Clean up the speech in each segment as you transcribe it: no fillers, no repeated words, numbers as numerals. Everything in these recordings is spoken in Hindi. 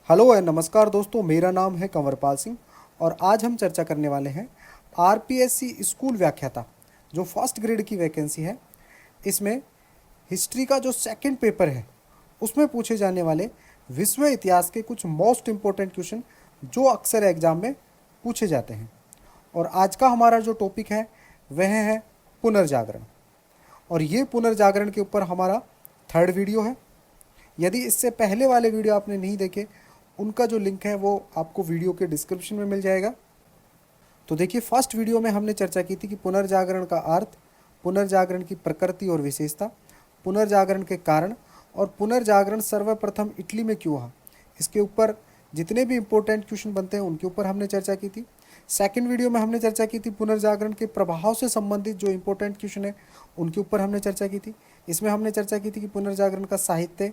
हेलो एंड नमस्कार दोस्तों, मेरा नाम है कंवरपाल सिंह और आज हम चर्चा करने वाले हैं आरपीएससी स्कूल व्याख्याता जो फर्स्ट ग्रेड की वैकेंसी है। इसमें हिस्ट्री का जो सेकंड पेपर है उसमें पूछे जाने वाले विश्व इतिहास के कुछ मोस्ट इम्पोर्टेंट क्वेश्चन जो अक्सर एग्जाम में पूछे जाते हैं। और आज का हमारा जो टॉपिक है वह है पुनर्जागरण। और ये पुनर्जागरण के ऊपर हमारा थर्ड वीडियो है। यदि इससे पहले वाले वीडियो आपने नहीं देखे, उनका जो लिंक है वो आपको वीडियो के डिस्क्रिप्शन में मिल जाएगा। तो देखिए, फर्स्ट वीडियो में हमने चर्चा की थी कि पुनर्जागरण का अर्थ, पुनर्जागरण की प्रकृति और विशेषता, पुनर्जागरण के कारण और पुनर्जागरण सर्वप्रथम इटली में क्यों हुआ। इसके ऊपर जितने भी इम्पोर्टेंट क्वेश्चन बनते हैं उनके ऊपर हमने चर्चा की थी। सेकंड वीडियो में हमने चर्चा की थी पुनर्जागरण के प्रभाव से संबंधित जो इम्पोर्टेंट क्वेश्चन है उनके ऊपर हमने चर्चा की थी। इसमें हमने चर्चा की थी कि पुनर्जागरण का साहित्य,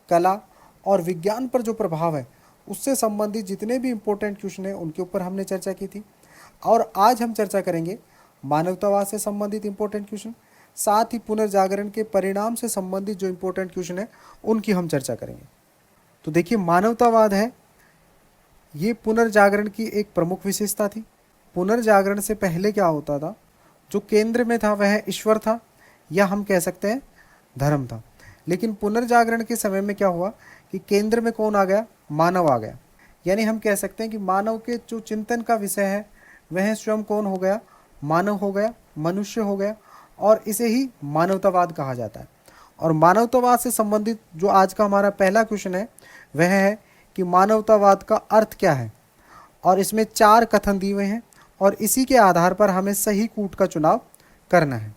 कला और विज्ञान पर जो प्रभाव है उससे संबंधित जितने भी इम्पोर्टेंट क्वेश्चन हैं उनके ऊपर हमने चर्चा की थी। और आज हम चर्चा करेंगे मानवतावाद से संबंधित इम्पोर्टेंट क्वेश्चन, साथ ही पुनर्जागरण के परिणाम से संबंधित जो इम्पोर्टेंट क्वेश्चन है उनकी हम चर्चा करेंगे। तो देखिए, मानवतावाद है, ये पुनर्जागरण की एक प्रमुख विशेषता थी। पुनर्जागरण से पहले क्या होता था, जो केंद्र में था वह ईश्वर था या हम कह सकते हैं धर्म था। लेकिन पुनर्जागरण के समय में क्या हुआ कि केंद्र में कौन आ गया, मानव आ गया। यानी हम कह सकते हैं कि मानव के जो चिंतन का विषय है वह स्वयं कौन हो गया, मानव हो गया, मनुष्य हो गया। और इसे ही मानवतावाद कहा जाता है। और मानवतावाद से संबंधित जो आज का हमारा पहला क्वेश्चन है वह है कि मानवतावाद का अर्थ क्या है। और इसमें 4 कथन दिए हुए हैं और इसी के आधार पर हमें सही कूट का चुनाव करना है।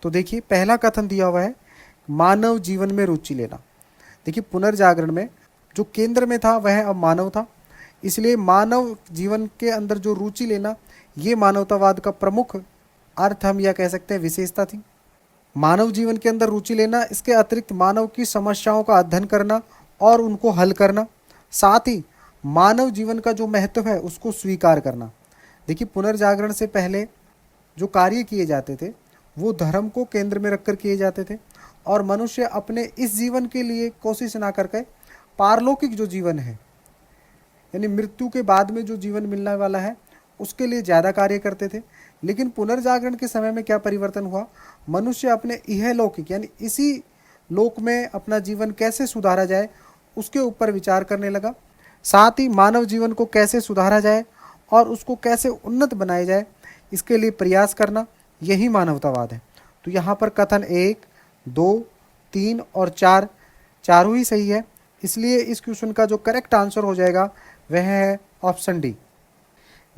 तो देखिए, पहला कथन दिया हुआ है मानव जीवन में रुचि लेना। देखिए, पुनर्जागरण में जो केंद्र में था वह अब मानव था, इसलिए मानव जीवन के अंदर जो रुचि लेना, ये मानवतावाद का प्रमुख अर्थ हम यह कह सकते हैं विशेषता थी। मानव जीवन के अंदर रुचि लेना, इसके अतिरिक्त मानव की समस्याओं का अध्ययन करना और उनको हल करना, साथ ही मानव जीवन का जो महत्व है उसको स्वीकार करना। देखिए, पुनर्जागरण से पहले जो कार्य किए जाते थे वो धर्म को केंद्र में रखकर किए जाते थे और मनुष्य अपने इस जीवन के लिए कोशिश ना करके पारलौकिक जो जीवन है, यानी मृत्यु के बाद में जो जीवन मिलने वाला है, उसके लिए ज़्यादा कार्य करते थे। लेकिन पुनर्जागरण के समय में क्या परिवर्तन हुआ, मनुष्य अपने इहलौकिक यानी इसी लोक में अपना जीवन कैसे सुधारा जाए उसके ऊपर विचार करने लगा। साथ ही मानव जीवन को कैसे सुधारा जाए और उसको कैसे उन्नत बनाया जाए, इसके लिए प्रयास करना, यही मानवतावाद है। तो यहाँ पर कथन 1, 2, 3 और 4 चारों ही सही है। इसलिए इस क्वेश्चन का जो करेक्ट आंसर हो जाएगा वह है ऑप्शन डी।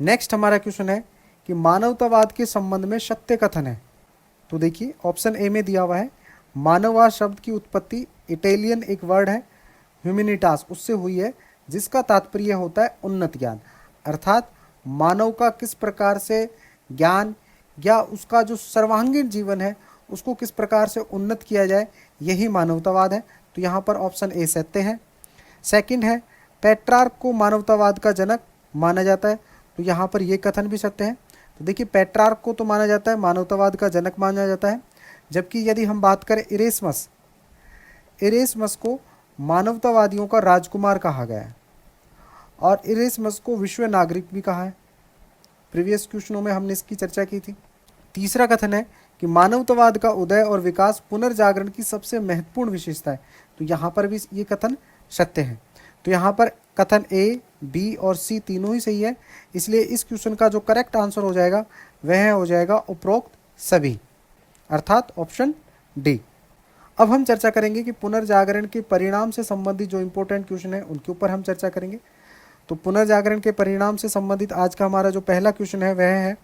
नेक्स्ट हमारा क्वेश्चन है कि मानवतावाद के संबंध में सत्य कथन है। तो देखिए, ऑप्शन ए में दिया हुआ है मानववाद शब्द की उत्पत्ति इटालियन एक वर्ड है ह्यूमैनिटास उससे हुई है, जिसका तात्पर्य होता है उन्नत ज्ञान। अर्थात मानव का किस प्रकार से ज्ञान या उसका जो सर्वांगीण जीवन है उसको किस प्रकार से उन्नत किया जाए, यही मानवतावाद है। तो यहाँ पर ऑप्शन ए सत्य है। सेकंड है पेट्रार्क को मानवतावाद का जनक माना जाता है। तो यहाँ पर ये कथन भी सत्य है। तो देखिए, पेट्रार्क को तो माना जाता है, मानवतावाद का जनक माना जाता है। जबकि यदि हम बात करें इरेस्मस को मानवतावादियों का राजकुमार कहा गया है और इरेस्मस को विश्व नागरिक भी कहा है। प्रीवियस क्वेश्चनों में हमने इसकी चर्चा की थी। तीसरा कथन है कि मानवतावाद का उदय और विकास पुनर्जागरण की सबसे महत्वपूर्ण विशेषता है। तो यहाँ पर भी ये कथन सत्य है। तो यहाँ पर कथन ए, बी और सी तीनों ही सही है। इसलिए इस क्वेश्चन का जो करेक्ट आंसर हो जाएगा वह हो जाएगा उपरोक्त सभी, अर्थात ऑप्शन डी। अब हम चर्चा करेंगे कि पुनर्जागरण के परिणाम से संबंधित जो इम्पोर्टेंट क्वेश्चन है उनके ऊपर हम चर्चा करेंगे। तो पुनर्जागरण के परिणाम से संबंधित आज का हमारा जो पहला क्वेश्चन है वह है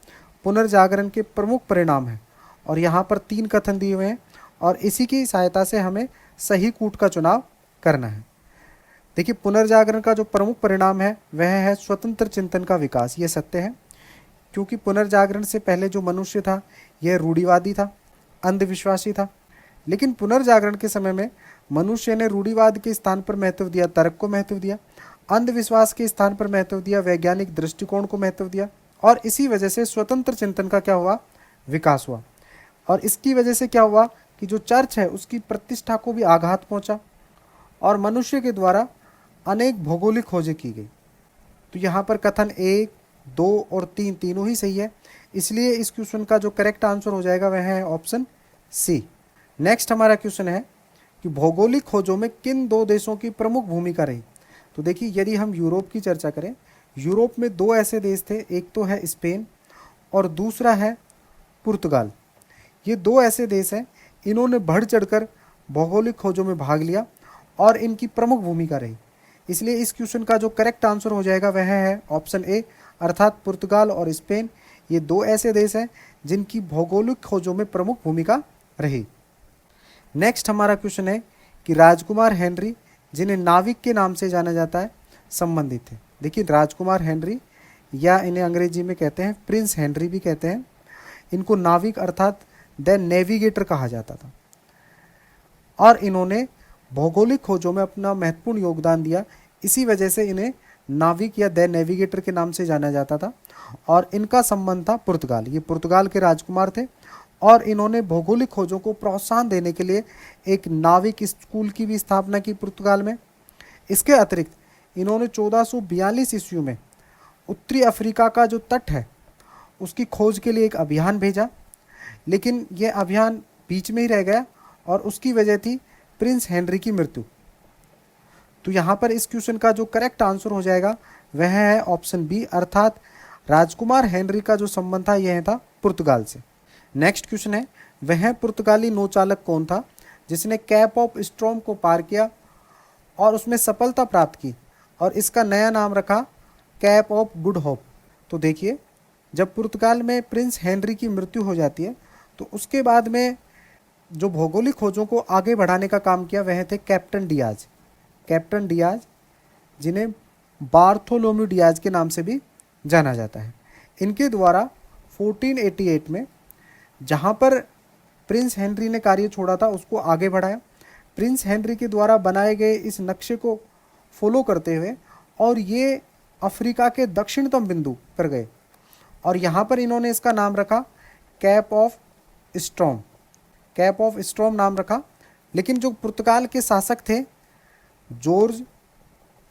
पुनर्जागरण के प्रमुख परिणाम है। और यहाँ पर 3 कथन दिए हुए हैं और इसी की सहायता से हमें सही कूट का चुनाव करना है। देखिए, पुनर्जागरण का जो प्रमुख परिणाम है वह है स्वतंत्र चिंतन का विकास। ये सत्य है, क्योंकि पुनर्जागरण से पहले जो मनुष्य था यह रूढ़िवादी था, अंधविश्वासी था। लेकिन पुनर्जागरण के समय में मनुष्य ने रूढ़िवाद के स्थान पर महत्व दिया, तर्क को महत्व दिया, अंधविश्वास के स्थान पर महत्व दिया, वैज्ञानिक दृष्टिकोण को महत्व दिया। और इसी वजह से स्वतंत्र चिंतन का क्या हुआ, विकास हुआ। और इसकी वजह से क्या हुआ कि जो चर्च है उसकी प्रतिष्ठा को भी आघात पहुंचा और मनुष्य के द्वारा अनेक भौगोलिक खोजें की गई। तो यहाँ पर कथन 1, 2 और 3 तीनों ही सही है, इसलिए इस क्वेश्चन का जो करेक्ट आंसर हो जाएगा वह है ऑप्शन सी। नेक्स्ट हमारा क्वेश्चन है कि भौगोलिक खोजों में किन दो देशों की प्रमुख भूमिका रही। तो देखिए, यदि हम यूरोप की चर्चा करें, यूरोप में दो ऐसे देश थे, एक तो है स्पेन और दूसरा है पुर्तगाल। ये दो ऐसे देश हैं, इन्होंने बढ़ चढ़कर भौगोलिक खोजों में भाग लिया और इनकी प्रमुख भूमिका रही। इसलिए इस क्वेश्चन का जो करेक्ट आंसर हो जाएगा वह है ऑप्शन ए, अर्थात पुर्तगाल और स्पेन ये दो ऐसे देश हैं जिनकी भौगोलिक खोजों में प्रमुख भूमिका रही। नेक्स्ट हमारा क्वेश्चन है कि राजकुमार हेनरी, जिन्हें नाविक के नाम से जाना जाता है, संबंधित थे। देखिए, राजकुमार हेनरी या इन्हें अंग्रेजी में कहते हैं प्रिंस हेनरी भी कहते हैं, इनको नाविक अर्थात द नेविगेटर कहा जाता था और इन्होंने भौगोलिक खोजों में अपना महत्वपूर्ण योगदान दिया। इसी वजह से इन्हें नाविक या द नेविगेटर के नाम से जाना जाता था और इनका संबंध था पुर्तगाल। ये पुर्तगाल के राजकुमार थे और इन्होंने भौगोलिक खोजों को प्रोत्साहन देने के लिए एक नाविक स्कूल की भी स्थापना की पुर्तगाल में। इसके अतिरिक्त इन्होंने 1442 ईस्वी में उत्तरी अफ्रीका का जो तट है उसकी खोज के लिए एक अभियान भेजा, लेकिन यह अभियान बीच में ही रह गया और उसकी वजह थी प्रिंस हेनरी की मृत्यु। तो यहाँ पर इस क्वेश्चन का जो करेक्ट आंसर हो जाएगा वह है ऑप्शन बी, अर्थात राजकुमार हेनरी का जो संबंध था यह था पुर्तगाल से। नेक्स्ट क्वेश्चन है, वह पुर्तगाली नौचालक कौन था जिसने कैप ऑफ स्टॉर्म को पार किया और उसमें सफलता प्राप्त की और इसका नया नाम रखा कैप ऑफ गुड होप। तो देखिए, जब पुर्तगाल में प्रिंस हेनरी की मृत्यु हो जाती है तो उसके बाद में जो भौगोलिक खोजों को आगे बढ़ाने का काम किया वह थे कैप्टन डियाज। कैप्टन डियाज, जिन्हें बार्थोलोम्यू डियाज के नाम से भी जाना जाता है। इनके द्वारा 1488 में जहाँ पर प्रिंस हेनरी ने कार्य छोड़ा था उसको आगे बढ़ाया। प्रिंस हेनरी के द्वारा बनाए गए इस नक्शे को फॉलो करते हुए और ये अफ्रीका के दक्षिणतम बिंदु पर गए और यहाँ पर इन्होंने इसका नाम रखा cap of storm. Cap of storm नाम रखा, लेकिन जो पुर्तगाल के शासक थे जॉर्ज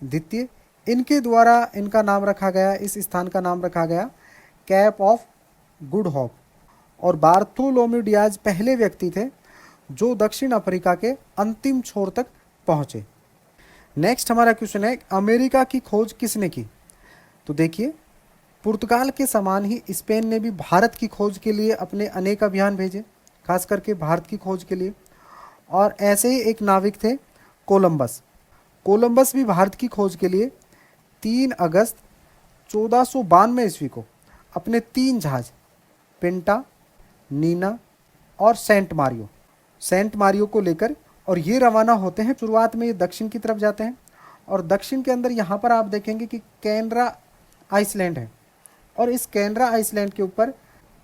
द्वितीय, इनके द्वारा इनका नाम रखा गया, इस स्थान का नाम रखा गया कैप ऑफ गुड होप। और बार्थोलोम्यू डियाज पहले व्यक्ति थे जो दक्षिण अफ्रीका के अंतिम छोर तक पहुंचे। नेक्स्ट हमारा क्वेश्चन है, अमेरिका की खोज किसने की। तो देखिए, पुर्तगाल के समान ही स्पेन ने भी भारत की खोज के लिए अपने अनेक अभियान भेजे, खास करके भारत की खोज के लिए। और ऐसे ही एक नाविक थे कोलंबस। कोलंबस भी भारत की खोज के लिए 3 अगस्त 1492 ईस्वी को अपने 3 जहाज पिंटा, नीना और सेंट मारियो को लेकर और ये रवाना होते हैं। शुरुआत में ये दक्षिण की तरफ जाते हैं और दक्षिण के अंदर यहाँ पर आप देखेंगे कि कैनरा आइसलैंड है और इस कैनरा आइसलैंड के ऊपर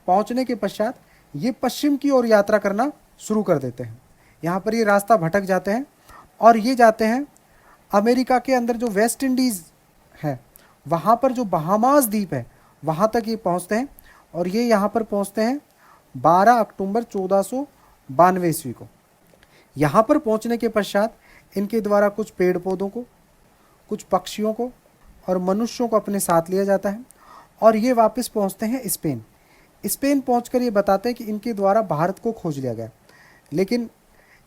पहुँचने के पश्चात ये पश्चिम की ओर यात्रा करना शुरू कर देते हैं। यहाँ पर ये रास्ता भटक जाते हैं और ये जाते हैं अमेरिका के अंदर जो वेस्ट इंडीज़ है वहाँ पर जो बहामास द्वीप है वहाँ तक ये पहुँचते हैं और ये यहाँ पर पहुँचते हैं 12 अक्टूबर 1492 ईस्वी को। यहाँ पर पहुँचने के पश्चात इनके द्वारा कुछ पेड़ पौधों को, कुछ पक्षियों को और मनुष्यों को अपने साथ लिया जाता है और ये वापस पहुँचते हैं स्पेन। स्पेन पहुँचकर ये बताते हैं कि इनके द्वारा भारत को खोज लिया गया, लेकिन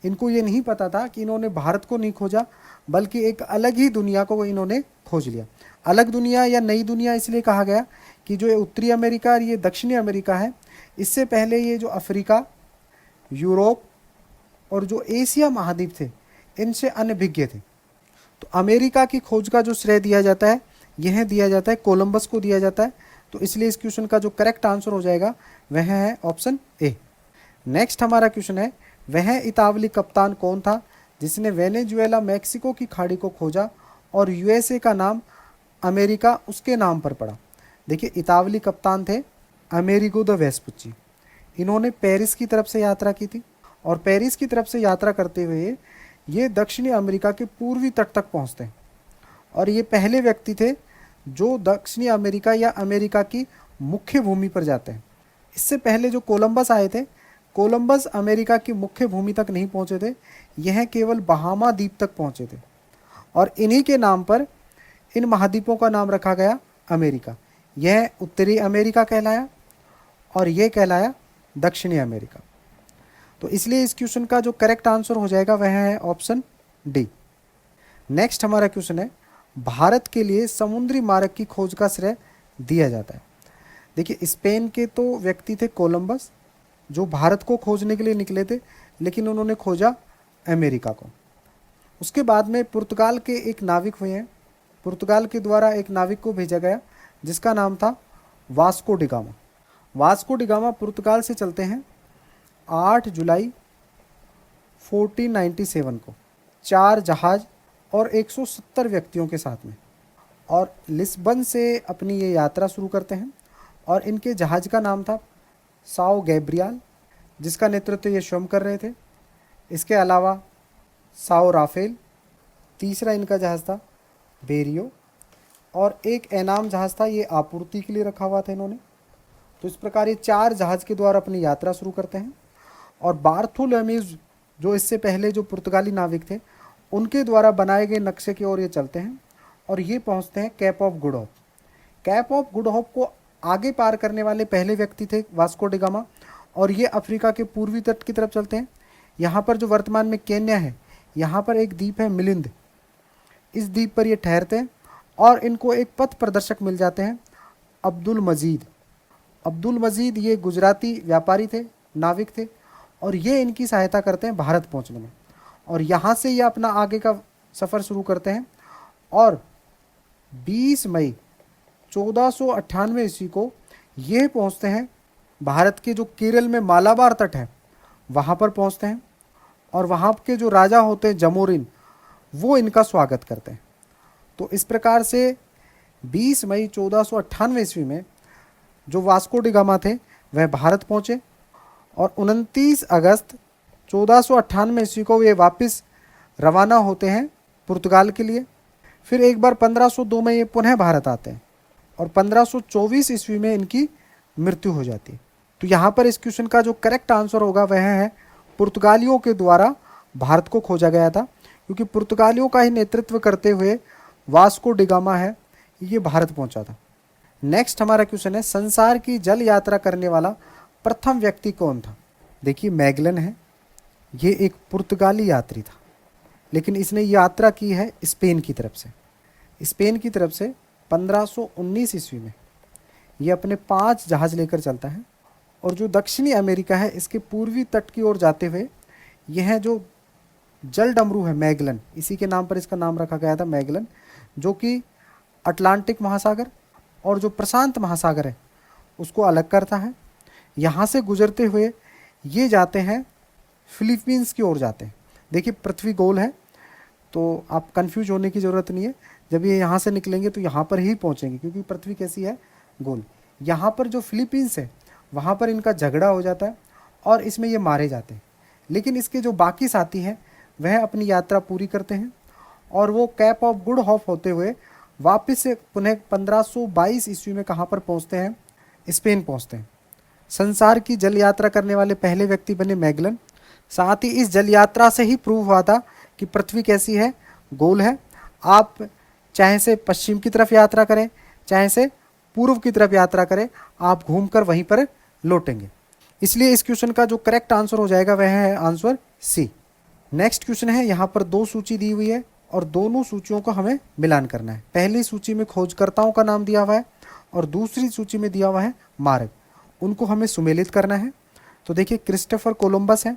इनको ये नहीं पता था कि इन्होंने भारत को नहीं खोजा बल्कि एक अलग ही दुनिया को इन्होंने खोज लिया। अलग दुनिया या नई दुनिया इसलिए कहा गया कि जो ये उत्तरी अमेरिका और ये दक्षिणी अमेरिका है, इससे पहले ये जो अफ्रीका, यूरोप और जो एशिया महाद्वीप थे इनसे अनभिज्ञ थे। तो अमेरिका की खोज का जो श्रेय दिया जाता है यह दिया जाता है कोलंबस को दिया जाता है। तो इसलिए इस क्वेश्चन का जो करेक्ट आंसर हो जाएगा वह है ऑप्शन ए। नेक्स्ट हमारा क्वेश्चन है, वह इतावली कप्तान कौन था जिसने वेनेजुएला मैक्सिको की खाड़ी को खोजा और यूएसए का नाम अमेरिका उसके नाम पर पड़ा। देखिए, इतावली कप्तान थे अमेरिगो द वेस्पुची। इन्होंने पेरिस की तरफ से यात्रा की थी और पेरिस की तरफ से यात्रा करते हुए ये दक्षिणी अमेरिका के पूर्वी तट तक पहुँचते हैं और ये पहले व्यक्ति थे जो दक्षिणी अमेरिका या अमेरिका की मुख्य भूमि पर जाते हैं। इससे पहले जो कोलंबस आए थे, कोलंबस अमेरिका की मुख्य भूमि तक नहीं पहुंचे थे, यह केवल बहामा द्वीप तक पहुंचे थे और इन्हीं के नाम पर इन महाद्वीपों का नाम रखा गया अमेरिका। यह उत्तरी अमेरिका कहलाया और यह कहलाया दक्षिणी अमेरिका। तो इसलिए इस क्वेश्चन का जो करेक्ट आंसर हो जाएगा वह है ऑप्शन डी। नेक्स्ट हमारा क्वेश्चन है, भारत के लिए समुद्री मार्ग की खोज का श्रेय दिया जाता है। देखिए, स्पेन के तो व्यक्ति थे कोलंबस, जो भारत को खोजने के लिए निकले थे, लेकिन उन्होंने खोजा अमेरिका को। उसके बाद में पुर्तगाल के एक नाविक हुए हैं। पुर्तगाल के द्वारा एक नाविक को भेजा गया जिसका नाम था वास्को डिगामा। वास्को डिगामा पुर्तगाल से चलते हैं 8 जुलाई 1497 को 4 जहाज और 170 व्यक्तियों के साथ में, और लिस्बन से अपनी ये यात्रा शुरू करते हैं। और इनके जहाज़ का नाम था साओ गैब्रियल, जिसका नेतृत्व ये स्वयं कर रहे थे। इसके अलावा साओ राफेल, तीसरा इनका जहाज़ था बेरियो, और एक एनाम जहाज़ था, ये आपूर्ति के लिए रखा हुआ था इन्होंने। तो इस प्रकार ये 4 जहाज़ के द्वारा अपनी यात्रा शुरू करते हैं। और बार्थोलोमेव, जो इससे पहले जो पुर्तगाली नाविक थे, उनके द्वारा बनाए गए नक्शे की ओर ये चलते हैं और ये पहुंचते हैं cap of good hope. Cap of good hope को आगे पार करने वाले पहले व्यक्ति थे वास्को डिगामा, और ये अफ्रीका के पूर्वी तट की तरफ चलते हैं। यहाँ पर जो वर्तमान में केन्या है, यहाँ पर एक द्वीप है मिलिंद, इस द्वीप पर ये ठहरते हैं और इनको एक पथ प्रदर्शक मिल जाते हैं अब्दुल मजीद। अब्दुल मजीद ये गुजराती व्यापारी थे, नाविक थे, और ये इनकी सहायता करते हैं भारत पहुंचने में। और यहाँ से ये अपना आगे का सफ़र शुरू करते हैं और 20 मई 1498 ईस्वी को ये पहुँचते हैं भारत के जो केरल में मालाबार तट है वहाँ पर पहुँचते हैं। और वहाँ के जो राजा होते हैं जमोरिन, वो इनका स्वागत करते हैं। तो इस प्रकार से 20 मई 1498 ईस्वी में जो वास्को डिगामा थे वह भारत पहुँचे, और 29 अगस्त 1498 ईस्वी को ये वापस रवाना होते हैं पुर्तगाल के लिए। फिर एक बार 1502 में ये पुनः भारत आते हैं और 1524 ईस्वी में इनकी मृत्यु हो जाती है। तो यहाँ पर इस क्वेश्चन का जो करेक्ट आंसर होगा वह है पुर्तगालियों के द्वारा भारत को खोजा गया था, क्योंकि पुर्तगालियों का ही नेतृत्व करते हुए वास्को डिगामा है ये भारत पहुँचा था। नेक्स्ट हमारा क्वेश्चन है, संसार की जल यात्रा करने वाला प्रथम व्यक्ति कौन था। देखिए, मैगलन है, ये एक पुर्तगाली यात्री था, लेकिन इसने यात्रा की है स्पेन की तरफ से। स्पेन की तरफ से 1519 ईस्वी में ये अपने 5 जहाज़ लेकर चलता है, और जो दक्षिणी अमेरिका है इसके पूर्वी तट की ओर जाते हुए यह जो जल डमरू है मैगलन, इसी के नाम पर इसका नाम रखा गया था मैगलन, जो कि अटलांटिक महासागर और जो प्रशांत महासागर है उसको अलग करता है। यहाँ से गुजरते हुए ये जाते हैं फिलीपींस की ओर जाते हैं। देखिए, पृथ्वी गोल है तो आप कंफ्यूज होने की ज़रूरत नहीं है। जब ये यहाँ से निकलेंगे तो यहाँ पर ही पहुँचेंगे, क्योंकि पृथ्वी कैसी है, गोल। यहाँ पर जो फिलीपींस है वहाँ पर इनका झगड़ा हो जाता है और इसमें ये मारे जाते हैं। लेकिन इसके जो बाकी साथी हैं वह अपनी यात्रा पूरी करते हैं और वो कैप ऑफ गुड होप होते हुए वापस से पुनः 1522 ईस्वी में कहाँ पर पहुँचते हैं, स्पेन पहुँचते हैं। संसार की जल यात्रा करने वाले पहले व्यक्ति बने मैगलन। साथ ही इस जल यात्रा से ही प्रूव हुआ था कि पृथ्वी कैसी है, गोल है। आप चाहे से पश्चिम की तरफ यात्रा करें, चाहे से पूर्व की तरफ यात्रा करें, आप घूमकर वहीं पर लौटेंगे। इसलिए इस क्वेश्चन का जो करेक्ट आंसर हो जाएगा वह है आंसर सी। नेक्स्ट क्वेश्चन है, यहाँ पर 2 सूची दी हुई है और दोनों सूचियों को हमें मिलान करना है। पहली सूची में खोजकर्ताओं का नाम दिया हुआ है और दूसरी सूची में दिया हुआ है मार्ग, उनको हमें सुमेलित करना है। तो देखिए, क्रिस्टोफर कोलंबस है।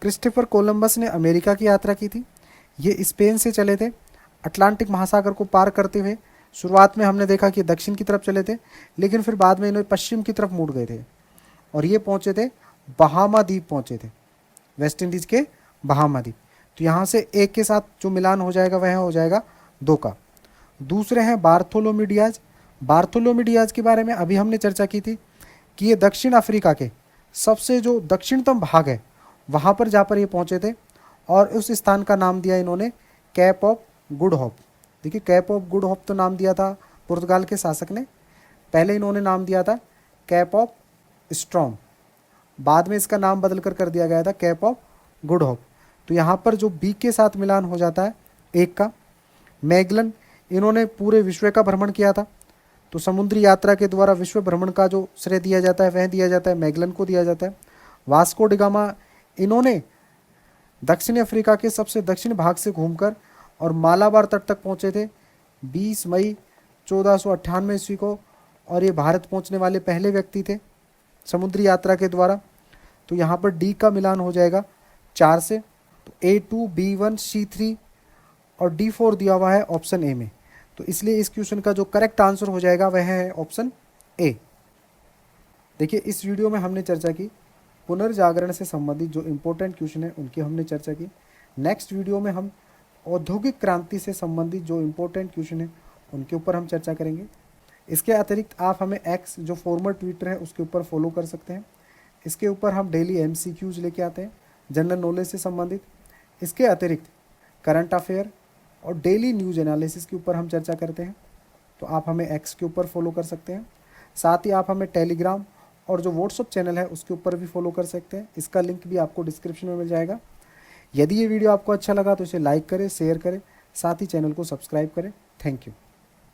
क्रिस्टोफर कोलंबस ने अमेरिका की यात्रा की थी। ये स्पेन से चले थे, अटलांटिक महासागर को पार करते हुए शुरुआत में हमने देखा कि दक्षिण की तरफ चले थे, लेकिन फिर बाद में इन्हें पश्चिम की तरफ मुड़ गए थे और ये पहुँचे थे बहामा द्वीप पहुँचे थे, वेस्ट इंडीज़ के बहामा द्वीप। तो यहाँ से एक के साथ जो मिलान हो जाएगा वह हो जाएगा 2 का। दूसरे हैं बार्थोलोमी डियाज। बार्थोलोमी डियाज के बारे में अभी हमने चर्चा की थी कि ये दक्षिण अफ्रीका के सबसे जो दक्षिणतम भाग है वहाँ पर जा पर ये पहुँचे थे और उस स्थान का नाम दिया इन्होंने कैप ऑफ गुड होप। देखिए, कैप ऑफ गुड होप तो नाम दिया था पुर्तगाल के शासक ने, पहले इन्होंने नाम दिया था कैप ऑफ स्ट्रॉम, बाद में इसका नाम बदल कर दिया गया था कैप ऑफ गुड होप। तो यहाँ पर जो बी के साथ मिलान हो जाता है 1 का, मैगलन, इन्होंने पूरे विश्व का भ्रमण किया था। तो समुद्री यात्रा के द्वारा विश्व भ्रमण का जो श्रेय दिया जाता है वह दिया जाता है मैगलन को दिया जाता है। वास्को डी गामा, इन्होंने दक्षिण अफ्रीका के सबसे दक्षिण भाग से घूमकर और मालाबार तट तक पहुंचे थे 20 मई 1498 ईस्वी को, और ये भारत पहुंचने वाले पहले व्यक्ति थे समुद्री यात्रा के द्वारा। तो यहाँ पर डी का मिलान हो जाएगा 4 से, तो A2, B1, C3 और D4 दिया हुआ है ऑप्शन ए में। तो इसलिए इस क्वेश्चन का जो करेक्ट आंसर हो जाएगा वह है ऑप्शन ए। देखिए, इस वीडियो में हमने चर्चा की पुनर्जागरण से संबंधित जो इम्पोर्टेंट क्वेश्चन है उनकी हमने चर्चा की। नेक्स्ट वीडियो में हम औद्योगिक क्रांति से संबंधित जो इम्पोर्टेंट क्वेश्चन है उनके ऊपर हम चर्चा करेंगे। इसके अतिरिक्त आप हमें एक्स जो फॉर्मर ट्विटर है उसके ऊपर फॉलो कर सकते हैं। इसके ऊपर हम डेली MCQs लेके आते हैं जनरल नॉलेज से संबंधित। इसके अतिरिक्त करंट अफेयर और डेली न्यूज़ एनालिसिस के ऊपर हम चर्चा करते हैं। तो आप हमें एक्स के ऊपर फॉलो कर सकते हैं। साथ ही आप हमें टेलीग्राम और जो व्हाट्सअप चैनल है उसके ऊपर भी फॉलो कर सकते हैं। इसका लिंक भी आपको डिस्क्रिप्शन में मिल जाएगा। यदि ये वीडियो आपको अच्छा लगा तो इसे लाइक करें, शेयर करें, साथ ही चैनल को सब्सक्राइब करें। Thank you.